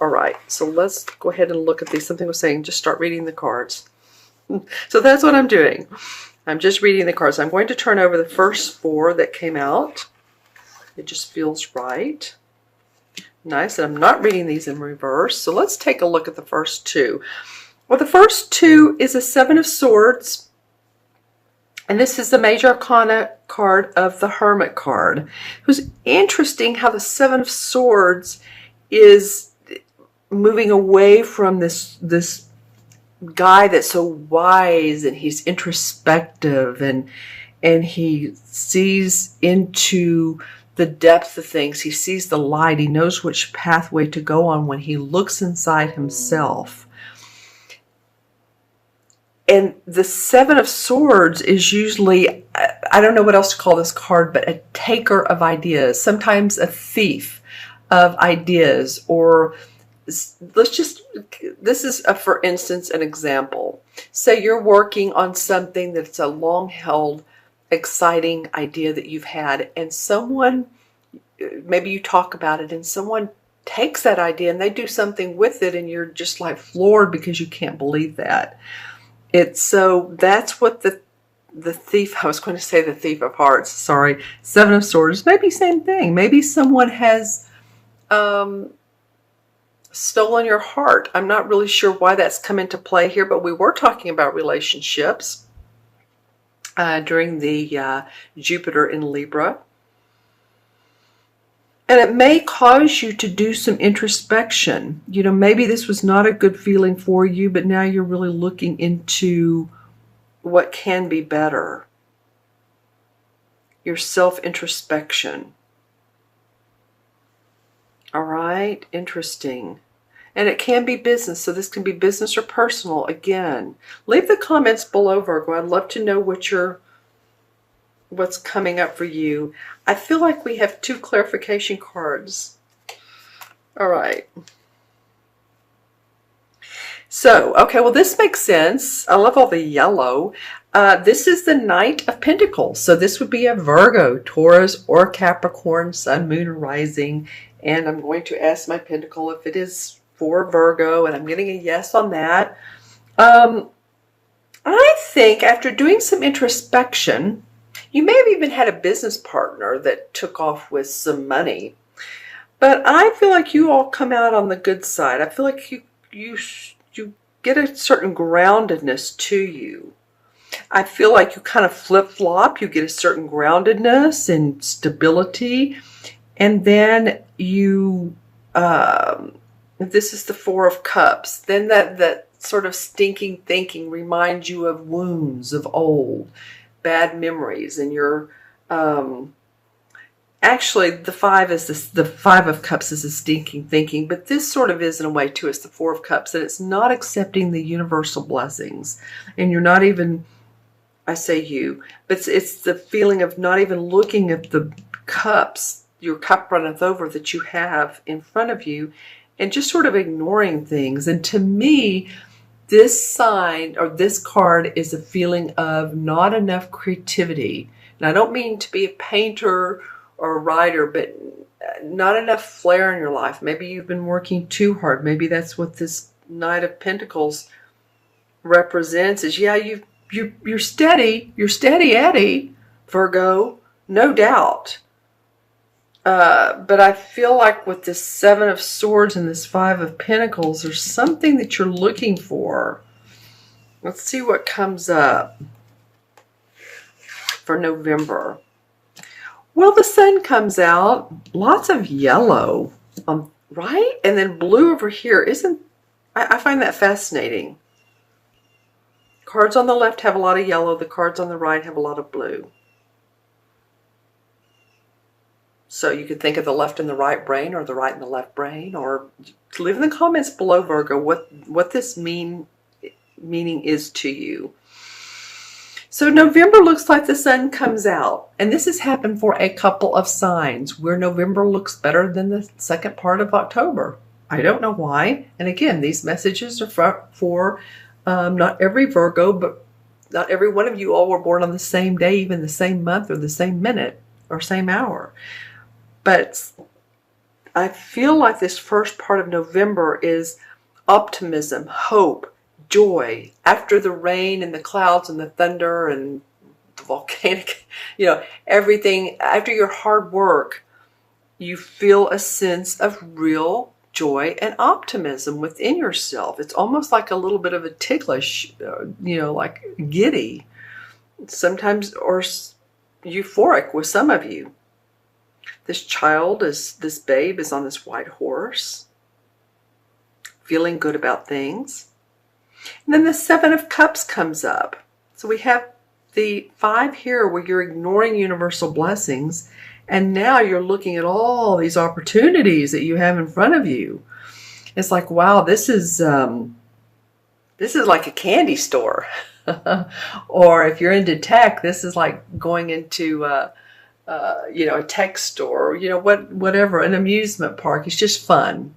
All right, so let's go ahead and look at these. Something was saying just start reading the cards. So that's what I'm doing. I'm just reading the cards. I'm going to turn over the first 4 that came out. It just feels right. Nice, and I'm not reading these in reverse. So let's take a look at the first 2. Well, the first 2 is a 7 of Swords. And this is the Major Arcana card of the Hermit card. It was interesting how the 7 of Swords is moving away from this guy that's so wise, and he's introspective, and he sees into the depth of things. He sees the light. He knows which pathway to go on when he looks inside himself. And the 7 of Swords is usually, I don't know what else to call this card, but a taker of ideas, sometimes a thief of ideas, or let's just, this is for instance an example. Say you're working on something that's a long-held, exciting idea that you've had, and someone, maybe you talk about it, and someone takes that idea and they do something with it, and you're just like floored because you can't believe that. So that's what the thief, I was going to say the thief of hearts, sorry, 7 of Swords, maybe same thing. Maybe someone has stolen your heart. I'm not really sure why that's come into play here, but we were talking about relationships during the Jupiter in Libra. And it may cause you to do some introspection. You know, maybe this was not a good feeling for you, but now you're really looking into what can be better. Your self-introspection. All right, interesting. And it can be business, so this can be business or personal. Again, leave the comments below, Virgo. I'd love to know what's coming up for you. I feel like we have 2 clarification cards. All right. So, okay, well, this makes sense. I love all the yellow. This is the Knight of Pentacles. So this would be a Virgo, Taurus, or Capricorn, Sun, Moon, or Rising. And I'm going to ask my Pentacle if it is for Virgo, and I'm getting a yes on that. I think after doing some introspection, you may have even had a business partner that took off with some money. But I feel like you all come out on the good side. I feel like you get a certain groundedness to you. I feel like you kind of flip-flop. You get a certain groundedness and stability. And then you, this is the 4 of Cups. Then that sort of stinking thinking reminds you of wounds of old, bad memories. And you're, actually the 5 of Cups is a stinking thinking, but this sort of is in a way too. It's the 4 of Cups, and it's not accepting the universal blessings. And you're not even, I say you, but it's the feeling of not even looking at the cups, your cup runneth over, that you have in front of you, and just sort of ignoring things. And to me, this sign or this card is a feeling of not enough creativity. And I don't mean to be a painter or a writer, but not enough flair in your life. Maybe you've been working too hard. Maybe that's what this Knight of Pentacles represents, is yeah, you're steady Eddie, Virgo, no doubt. But I feel like with this 7 of Swords and this 5 of Pentacles, there's something that you're looking for. Let's see what comes up for November. Well, the Sun comes out, lots of yellow, right? And then blue over here. I find that fascinating. Cards on the left have a lot of yellow. The cards on the right have a lot of blue. So you could think of the left and the right brain, or the right and the left brain, or leave in the comments below, Virgo, what this meaning is to you. So November looks like the Sun comes out, and this has happened for a couple of signs where November looks better than the second part of October. I don't know why. And again, these messages are for not every Virgo, but not every one of you all were born on the same day, even the same month, or the same minute, or same hour. But I feel like this first part of November is optimism, hope, joy. After the rain and the clouds and the thunder and the volcanic, everything, after your hard work, you feel a sense of real joy and optimism within yourself. It's almost like a little bit of a ticklish, like giddy, sometimes, or euphoric with some of you. This babe is on this white horse, feeling good about things. And then the Seven of Cups comes up. So we have the 5 here where you're ignoring universal blessings, and now you're looking at all these opportunities that you have in front of you. It's like, wow, this is like a candy store. Or if you're into tech, this is like going into a tech store, whatever, an amusement park. It's just fun,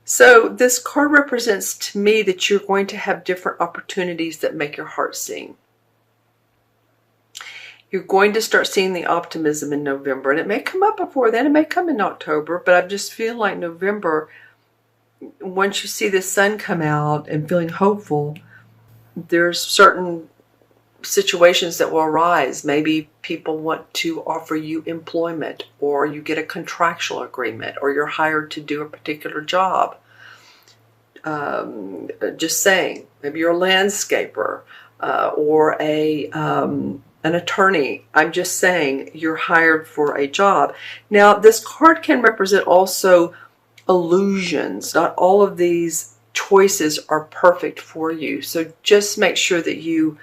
So this card represents to me that you're going to have different opportunities that make your heart sing. You're going to start seeing the optimism in November, and it may come up before then, it may come in October, but I just feel like November, once you see the sun come out and feeling hopeful, there's certain situations that will arise. Maybe people want to offer you employment, or you get a contractual agreement, or you're hired to do a particular job. Just saying, maybe you're a landscaper or an attorney. I'm just saying you're hired for a job. Now, this card can represent also illusions. Not all of these choices are perfect for you. So just make sure that you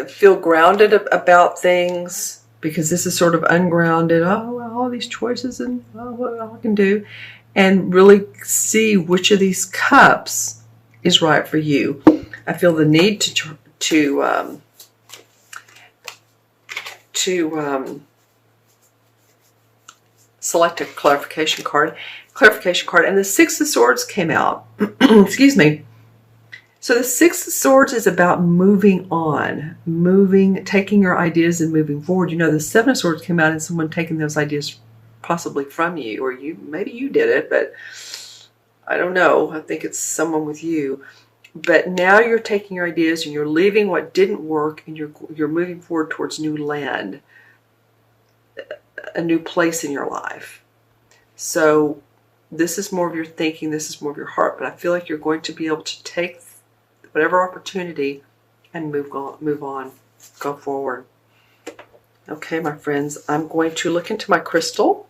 feel grounded about things, because this is sort of ungrounded. Oh, well, all these choices and what I can do. And really see which of these cups is right for you. I feel the need to select a clarification card, and the Six of Swords came out. Excuse me. So the Six of Swords is about moving on, taking your ideas and moving forward. The Seven of Swords came out and someone taking those ideas possibly from you, or maybe you did it, but I don't know. I think it's someone with you. But now you're taking your ideas and you're leaving what didn't work, and you're moving forward towards new land, a new place in your life. So this is more of your thinking, this is more of your heart, but I feel like you're going to be able to take whatever opportunity and move on, go forward. Okay, my friends, I'm going to look into my crystal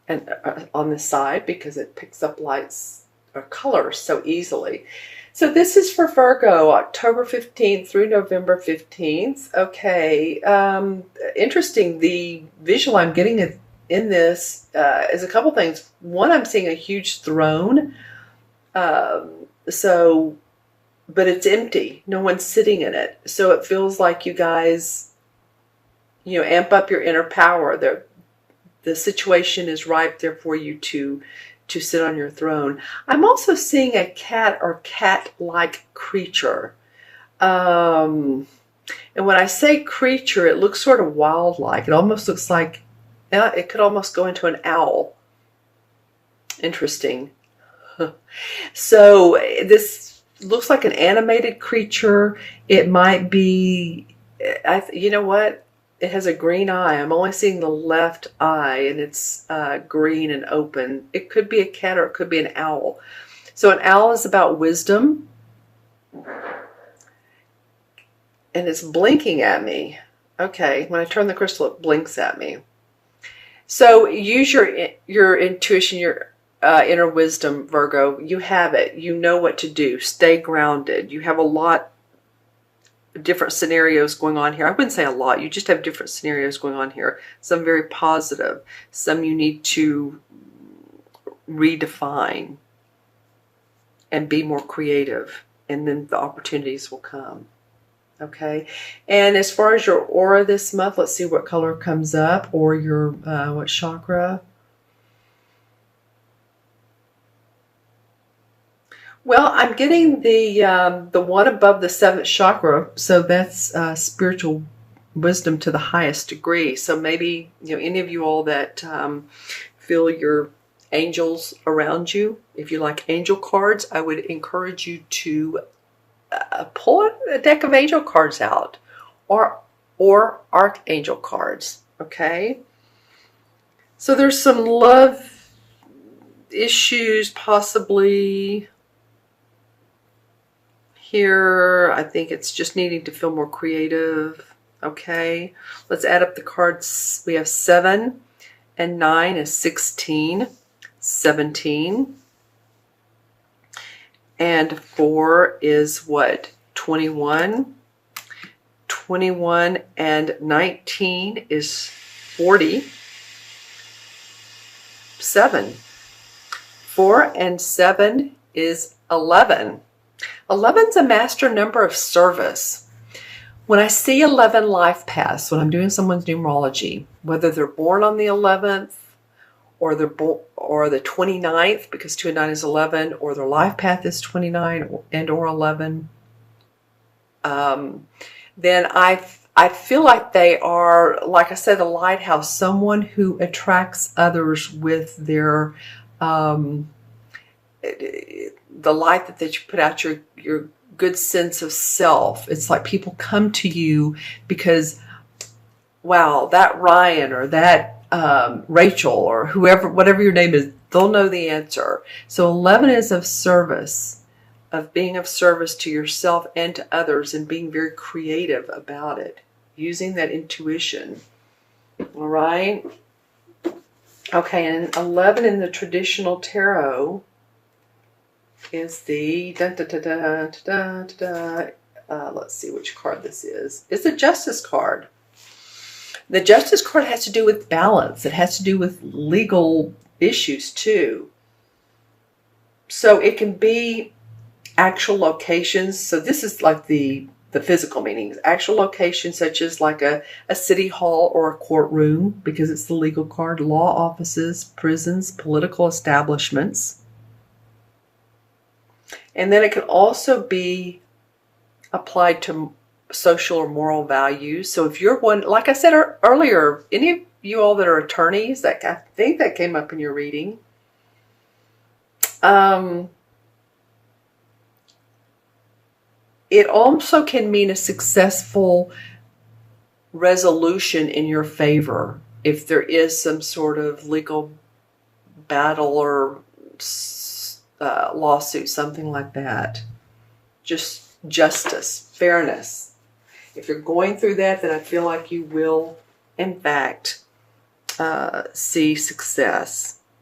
and on the side, because it picks up lights or colors so easily. So this is for Virgo, October 15th through November 15th. Okay, interesting. The visual I'm getting in this is a couple things. One, I'm seeing a huge throne. But it's empty. No one's sitting in it. So it feels like you guys, amp up your inner power. The situation is ripe there for you to sit on your throne. I'm also seeing a cat or cat-like creature. And when I say creature, it looks sort of wild-like. It almost looks like, it could almost go into an owl. Interesting. So this looks like an animated creature. It might be, you know what? It has a green eye. I'm only seeing the left eye, and it's green and open. It could be a cat or it could be an owl. So an owl is about wisdom, and it's blinking at me. Okay, when I turn the crystal, it blinks at me. So use your intuition, your inner wisdom, Virgo. You have it. You know what to do. Stay grounded. You have a lot of different scenarios going on here. I wouldn't say a lot. You just have different scenarios going on here. Some very positive. Some you need to redefine and be more creative. And then the opportunities will come. Okay. And as far as your aura this month, let's see what color comes up, or your what chakra. Well, I'm getting the one above the 7th chakra, so that's spiritual wisdom to the highest degree. So maybe, any of you all that feel your angels around you, if you like angel cards, I would encourage you to pull a deck of angel cards out, or archangel cards. Okay. So there's some love issues possibly here. I think it's just needing to feel more creative. Okay, let's add up the cards. We have 7 and 9 is 16, 17. And 4 is what? 21. 21 and 19 is 47. 4 and 7 is 11. 11's a master number of service. When I see 11 life paths, when I'm doing someone's numerology, whether they're born on the 11th or the 29th, because 2 and 9 is 11, or their life path is 29 and or 11, then I feel like they are, like I said, a lighthouse, someone who attracts others with their the light that you put out, your good sense of self. It's like people come to you because, wow, that Ryan or that Rachel or whoever, whatever your name is, they'll know the answer. So 11 is of service, of being of service to yourself and to others, and being very creative about it, using that intuition. All right. Okay, and 11 in the traditional tarot is the let's see which card this is. It's the Justice card. The Justice card has to do with balance. It has to do with legal issues too. So it can be actual locations. So this is like the physical meanings. Actual locations such as like a city hall or a courtroom, because it's the legal card, law offices, prisons, political establishments. And then it can also be applied to social or moral values. So if you're one, like I said earlier, any of you all that are attorneys, that I think that came up in your reading, it also can mean a successful resolution in your favor if there is some sort of legal battle or lawsuit, something like that. Just justice, fairness. If you're going through that, then I feel like you will, in fact, see success.